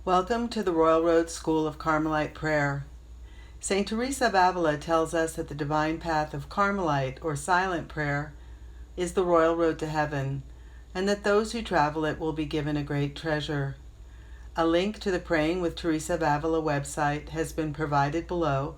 Welcome to the Royal Road School of Carmelite Prayer. St. Teresa of Avila tells us that the divine path of Carmelite or silent prayer is the royal road to heaven, and that those who travel it will be given a great treasure. A link to the Praying with Teresa of Avila website has been provided below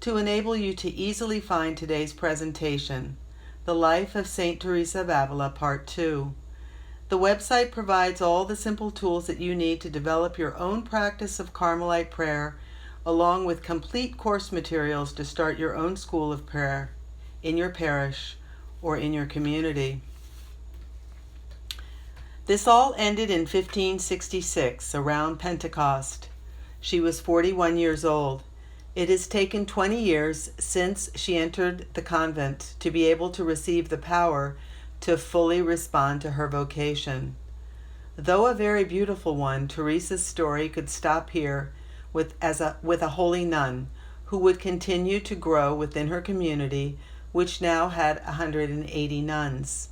to enable you to easily find today's presentation, The Life of St. Teresa of Avila, Part 2. The website provides all the simple tools that you need to develop your own practice of Carmelite prayer, along with complete course materials to start your own school of prayer in your parish or in your community. This all ended in 1566, around Pentecost. She was 41 years old. It has taken 20 years since she entered the convent to be able to receive the power to fully respond to her vocation. Though a very beautiful one, Teresa's story could stop here with a holy nun who would continue to grow within her community, which now had 180 nuns.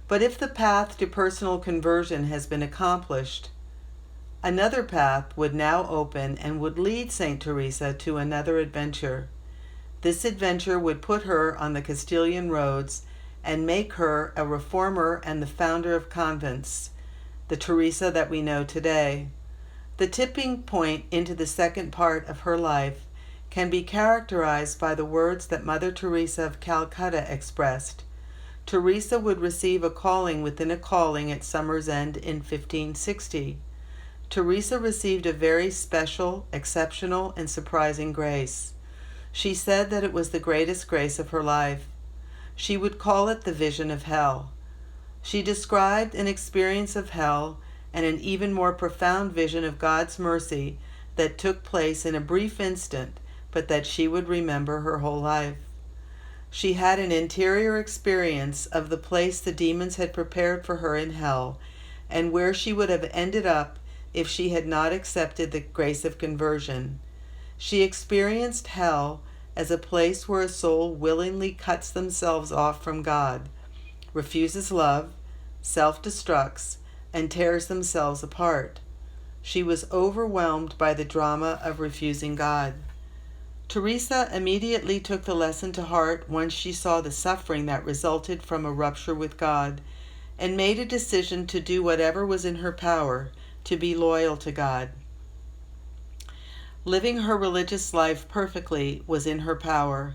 But if the path to personal conversion has been accomplished, another path would now open and would lead St. Teresa to another adventure. This adventure would put her on the Castilian roads and make her a reformer and the founder of convents, the Teresa that we know today. The tipping point into the second part of her life can be characterized by the words that Mother Teresa of Calcutta expressed. Teresa would receive a calling within a calling at Summer's End in 1560. Teresa received a very special, exceptional, and surprising grace. She said that it was the greatest grace of her life. She would call it the vision of hell. She described an experience of hell and an even more profound vision of God's mercy that took place in a brief instant, but that she would remember her whole life. She had an interior experience of the place the demons had prepared for her in hell, and where she would have ended up if she had not accepted the grace of conversion. She experienced hell as a place where a soul willingly cuts themselves off from God, refuses love, self-destructs, and tears themselves apart. She was overwhelmed by the drama of refusing God. Teresa immediately took the lesson to heart once she saw the suffering that resulted from a rupture with God, and made a decision to do whatever was in her power to be loyal to God. Living her religious life perfectly was in her power,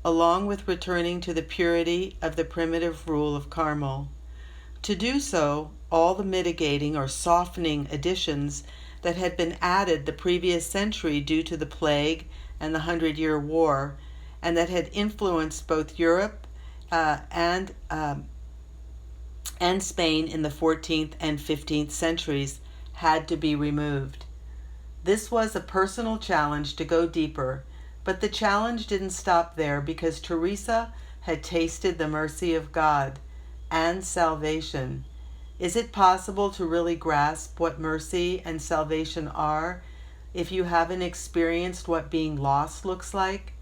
along with returning to the purity of the primitive rule of Carmel. To do so, all the mitigating or softening additions that had been added the previous century due to the plague and the 100-Year War, and that had influenced both Europe and Spain in the 14th and 15th centuries, had to be removed. This was a personal challenge to go deeper, but the challenge didn't stop there because Teresa had tasted the mercy of God and salvation. Is it possible to really grasp what mercy and salvation are if you haven't experienced what being lost looks like?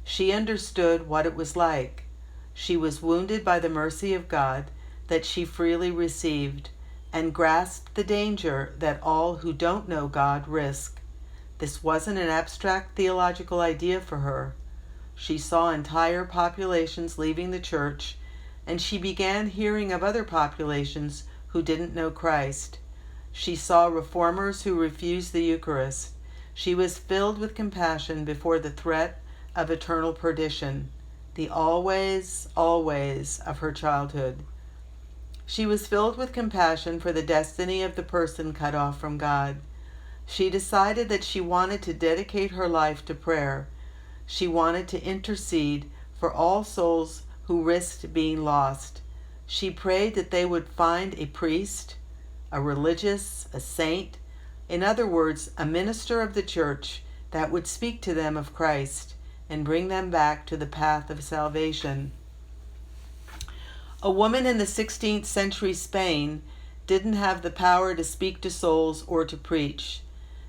She understood what it was like. She was wounded by the mercy of God that she freely received, and grasped the danger that all who don't know God risk. This wasn't an abstract theological idea for her. She saw entire populations leaving the church, and she began hearing of other populations who didn't know Christ. She saw reformers who refused the Eucharist. She was filled with compassion before the threat of eternal perdition, the always, always of her childhood. She was filled with compassion for the destiny of the person cut off from God. She decided that she wanted to dedicate her life to prayer. She wanted to intercede for all souls who risked being lost. She prayed that they would find a priest, a religious, a saint, in other words, a minister of the church that would speak to them of Christ and bring them back to the path of salvation. A woman in the 16th century Spain didn't have the power to speak to souls or to preach.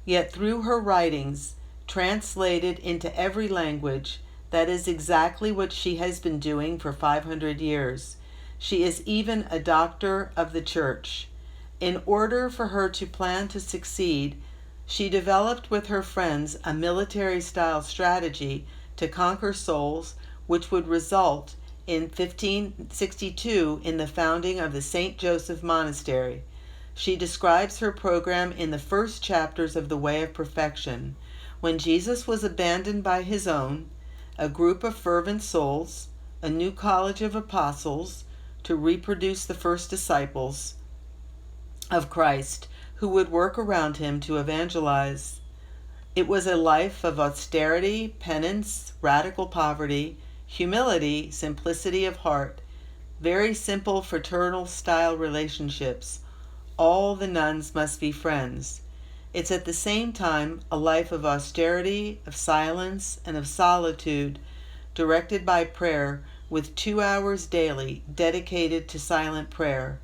Yet through her writings, translated into every language, that is exactly what she has been doing for 500 years. She is even a doctor of the church. In order for her to plan to succeed, She developed with her friends a military-style strategy to conquer souls, which would result in 1562 in the founding of the St. Joseph Monastery. She describes her program in the first chapters of The Way of Perfection. When Jesus was abandoned by his own, a group of fervent souls, a new college of apostles to reproduce the first disciples of Christ who would work around him to evangelize. It was a life of austerity, penance, radical poverty, humility, simplicity of heart, very simple fraternal style relationships. All the nuns must be friends. It's at the same time a life of austerity, of silence, and of solitude, directed by prayer, with 2 hours daily dedicated to silent prayer.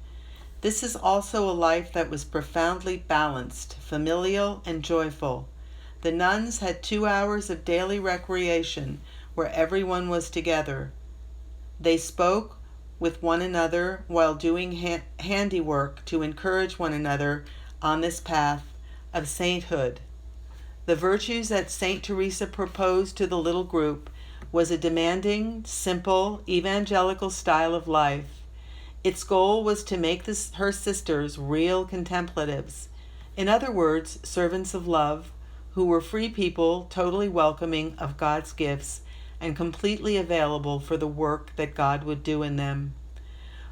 This is also a life that was profoundly balanced, familial, and joyful. The nuns had 2 hours of daily recreation where everyone was together. They spoke with one another while doing handiwork to encourage one another on this path of sainthood. The virtues that Saint Teresa proposed to the little group was a demanding, simple, evangelical style of life. Its goal was to make her sisters real contemplatives. In other words, servants of love, who were free people, totally welcoming of God's gifts and completely available for the work that God would do in them.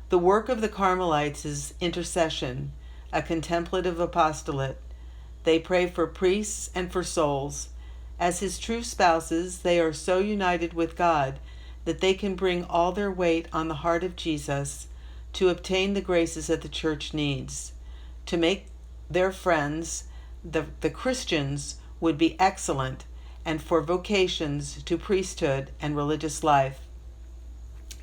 The work of the Carmelites is intercession, a contemplative apostolate. They pray for priests and for souls. As his true spouses, they are so united with God that they can bring all their weight on the heart of Jesus to obtain the graces that the Church needs. To make their friends, the Christians, would be excellent, and for vocations to priesthood and religious life.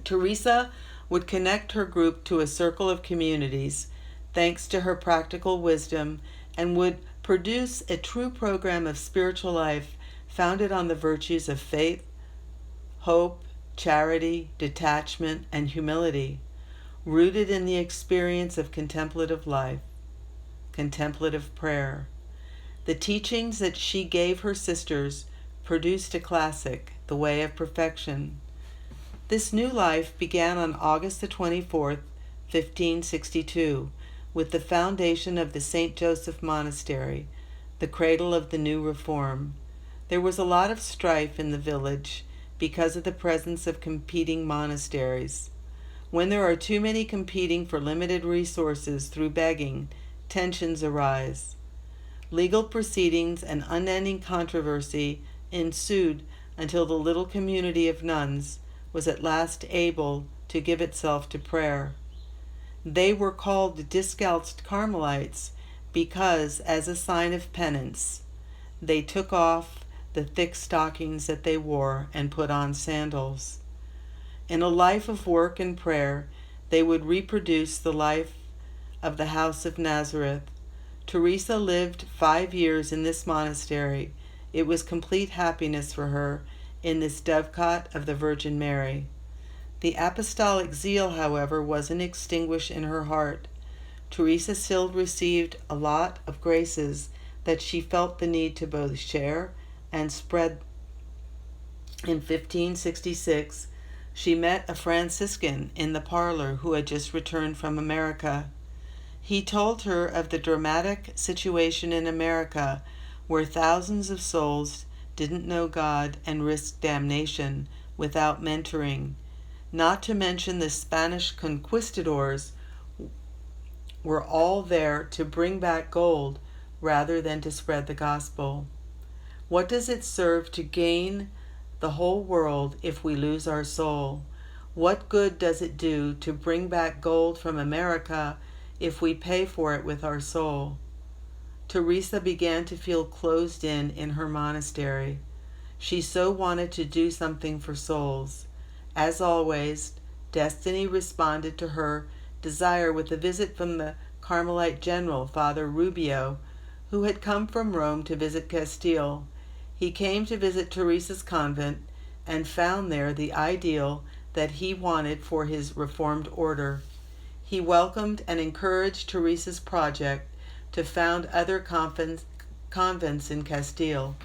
Teresa would connect her group to a circle of communities, thanks to her practical wisdom, and would produce a true program of spiritual life founded on the virtues of faith, hope, charity, detachment, and humility, rooted in the experience of contemplative life, contemplative prayer. The teachings that she gave her sisters produced a classic, The Way of Perfection. This new life began on August the 24th, 1562, with the foundation of the St. Joseph Monastery, the cradle of the new reform. There was a lot of strife in the village because of the presence of competing monasteries. When there are too many competing for limited resources through begging, tensions arise. Legal proceedings and unending controversy ensued until the little community of nuns was at last able to give itself to prayer. They were called Discalced Carmelites because, as a sign of penance, they took off the thick stockings that they wore and put on sandals. In a life of work and prayer, they would reproduce the life of the house of Nazareth. Teresa lived 5 years in this monastery. It was complete happiness for her in this dovecot of the Virgin Mary. The apostolic zeal, however, wasn't extinguished in her heart. Teresa still received a lot of graces that she felt the need to both share and spread. In 1566, she met a Franciscan in the parlor who had just returned from America. He told her of the dramatic situation in America where thousands of souls didn't know God and risked damnation without mentoring. Not to mention the Spanish conquistadors were all there to bring back gold rather than to spread the gospel. What does it serve to gain the whole world if we lose our soul? What good does it do to bring back gold from America if we pay for it with our soul? Teresa began to feel closed in her monastery. She so wanted to do something for souls. As always, destiny responded to her desire with a visit from the Carmelite general, Father Rubio, who had come from Rome to visit Castile. He came to visit Teresa's convent and found there the ideal that he wanted for his reformed order. He welcomed and encouraged Teresa's project to found other convents in Castile.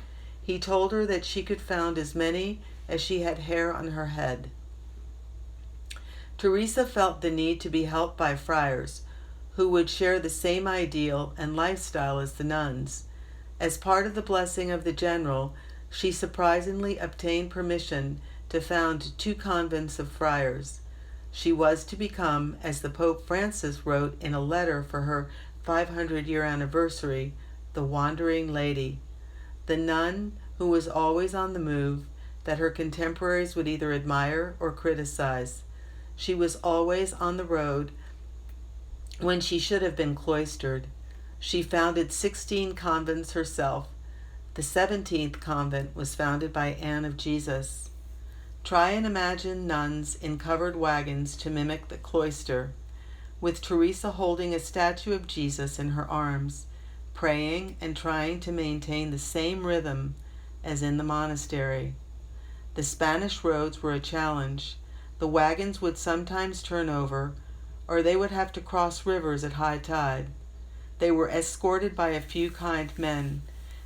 He told her that she could found as many as she had hair on her head. Teresa felt the need to be helped by friars who would share the same ideal and lifestyle as the nuns. As part of the blessing of the general, she surprisingly obtained permission to found 2 convents of friars. She was to become, as the Pope Francis wrote in a letter for her 500-year anniversary, the wandering lady, the nun who was always on the move, that her contemporaries would either admire or criticize. She was always on the road when she should have been cloistered. She founded 16 convents herself. The 17th convent was founded by Anne of Jesus. Try and imagine nuns in covered wagons to mimic the cloister, with Teresa holding a statue of Jesus in her arms, praying and trying to maintain the same rhythm as in the monastery. The Spanish roads were a challenge. The wagons would sometimes turn over, or they would have to cross rivers at high tide. They were escorted by a few kind men.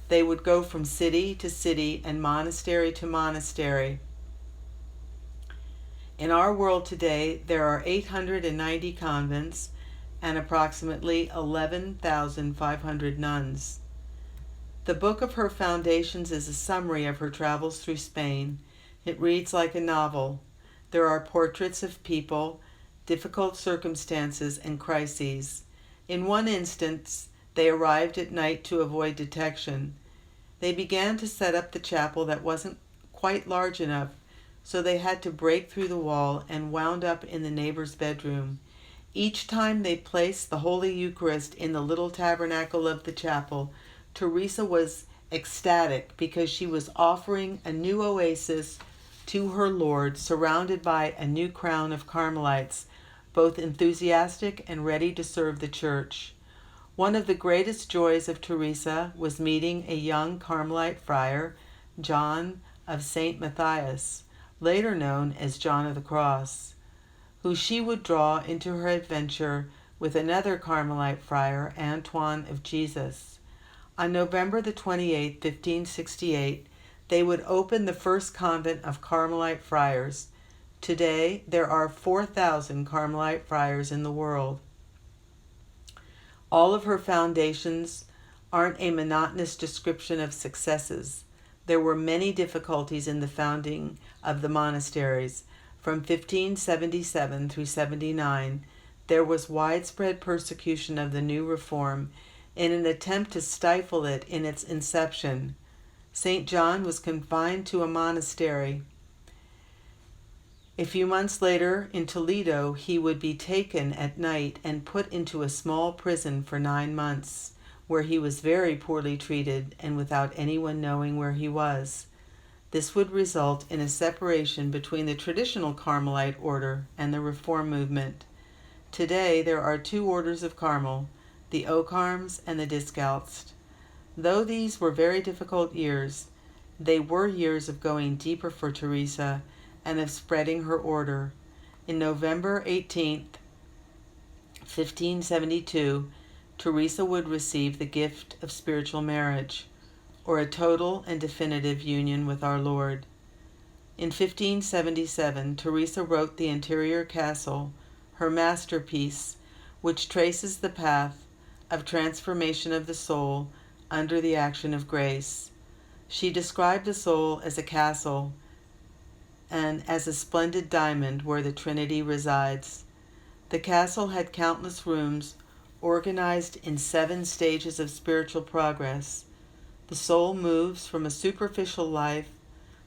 They would go from city to city and monastery to monastery. In our world today, there are 890 convents and approximately 11,500 nuns. The book of her foundations is a summary of her travels through Spain. It reads like a novel. There are portraits of people, difficult circumstances, and crises. In one instance, they arrived at night to avoid detection. They began to set up the chapel that wasn't quite large enough, so they had to break through the wall and wound up in the neighbor's bedroom. Each time they placed the Holy Eucharist in the little tabernacle of the chapel, Teresa was ecstatic because she was offering a new oasis to her Lord, surrounded by a new crown of Carmelites, both enthusiastic and ready to serve the church. One of the greatest joys of Teresa was meeting a young Carmelite friar, John of St. Matthias, later known as John of the Cross, who she would draw into her adventure with another Carmelite friar, Antoine of Jesus. On November the 28th, 1568, they would open the first convent of Carmelite friars. Today, there are 4,000 Carmelite friars in the world. All of her foundations aren't a monotonous description of successes. There were many difficulties in the founding of the monasteries. From 1577 through 79, there was widespread persecution of the new reform in an attempt to stifle it in its inception. St. John was confined to a monastery. A few months later, in Toledo, he would be taken at night and put into a small prison for 9 months, where he was very poorly treated and without anyone knowing where he was. This would result in a separation between the traditional Carmelite order and the Reform movement. Today, there are 2 orders of Carmel, the Ocarms and the Discalced. Though these were very difficult years, they were years of going deeper for Teresa and of spreading her order. In November 18th, 1572, Teresa would receive the gift of spiritual marriage, or a total and definitive union with our Lord. In 1577, Teresa wrote the Interior Castle, her masterpiece, which traces the path of transformation of the soul under the action of grace. She described the soul as a castle and as a splendid diamond where the Trinity resides. The castle had countless rooms organized in 7 stages of spiritual progress. The soul moves from a superficial life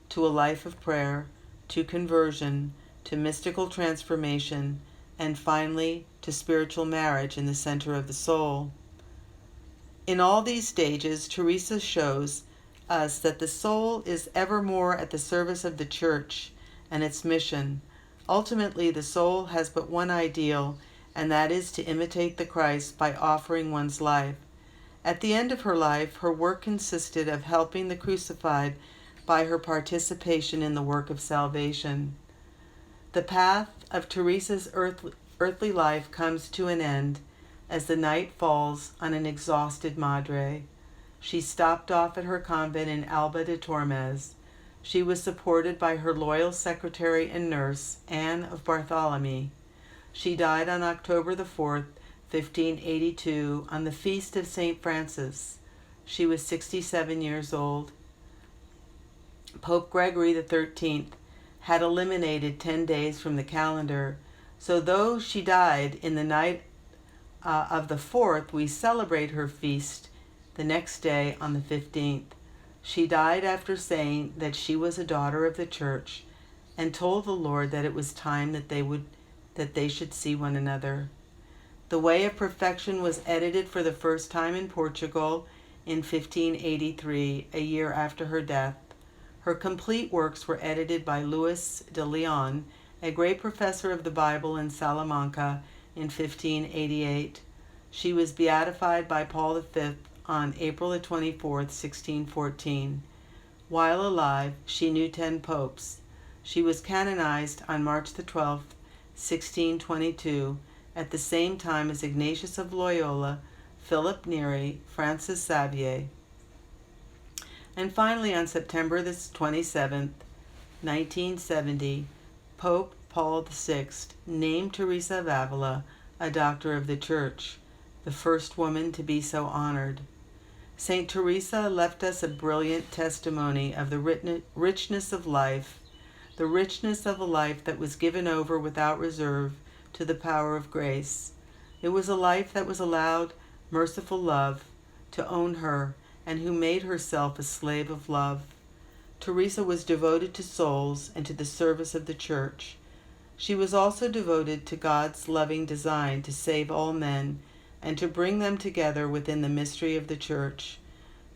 to a life of prayer, to conversion, to mystical transformation, and finally to spiritual marriage in the center of the soul. In all these stages, Teresa shows us that the soul is evermore at the service of the Church and its mission. Ultimately, the soul has but one ideal, and that is to imitate the Christ by offering one's life. At the end of her life, her work consisted of helping the crucified by her participation in the work of salvation. The path of Teresa's earthly life comes to an end as the night falls on an exhausted Madre. She stopped off at her convent in Alba de Tormes. She was supported by her loyal secretary and nurse, Anne of Bartholomew. She died on October the 4th, 1582, on the feast of St. Francis. She was 67 years old. Pope Gregory XIII had eliminated 10 days from the calendar, so though she died in the night of the 4th, we celebrate her feast the next day on the 15th. She died after saying that she was a daughter of the Church and told the Lord that it was time that they should see one another. The Way of Perfection was edited for the first time in Portugal in 1583, a year after her death. Her complete works were edited by Luis de Leon, a great professor of the Bible in Salamanca, in 1588. She was beatified by Paul V on April the 24th, 1614. While alive, she knew 10 popes. She was canonized on March the 12th, 1622, at the same time as Ignatius of Loyola, Philippe Neri, Francis Xavier. And finally, on September the 27th, 1970, Pope Paul VI named Teresa of Avila a Doctor of the Church, the first woman to be so honored. Saint Teresa left us a brilliant testimony of the richness of life, the richness of a life that was given over without reserve to the power of grace. It was a life that was allowed merciful love to own her, and who made herself a slave of love. Teresa was devoted to souls and to the service of the Church. She was also devoted to God's loving design to save all men and to bring them together within the mystery of the Church.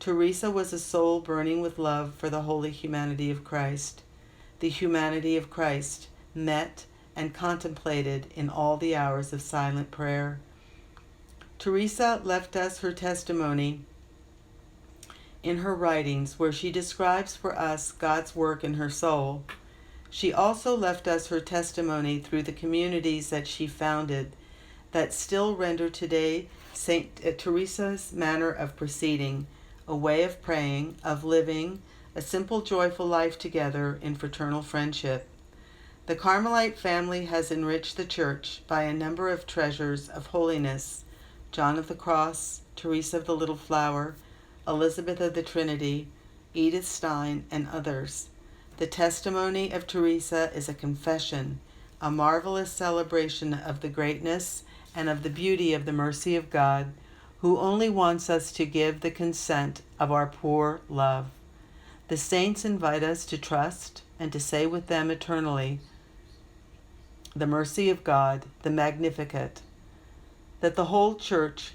Teresa was a soul burning with love for the holy humanity of Christ. The humanity of Christ met and contemplated in all the hours of silent prayer. Teresa left us her testimony in her writings, where she describes for us God's work in her soul. She also left us her testimony through the communities that she founded that still render today Saint Teresa's manner of proceeding, a way of praying, of living, a simple, joyful life together in fraternal friendship. The Carmelite family has enriched the Church by a number of treasures of holiness: John of the Cross, Teresa of the Little Flower, Elizabeth of the Trinity, Edith Stein, and others. The testimony of Teresa is a confession, a marvelous celebration of the greatness and of the beauty of the mercy of God, who only wants us to give the consent of our poor love. The saints invite us to trust and to say with them eternally, the mercy of God, the Magnificat, that the whole Church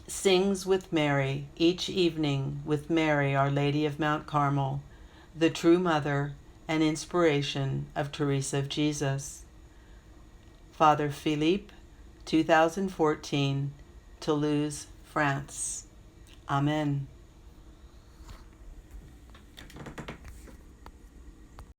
sings with Mary each evening, with Mary, Our Lady of Mount Carmel, the true mother and inspiration of Teresa of Jesus. Father Philippe, 2014, Toulouse, France. Amen.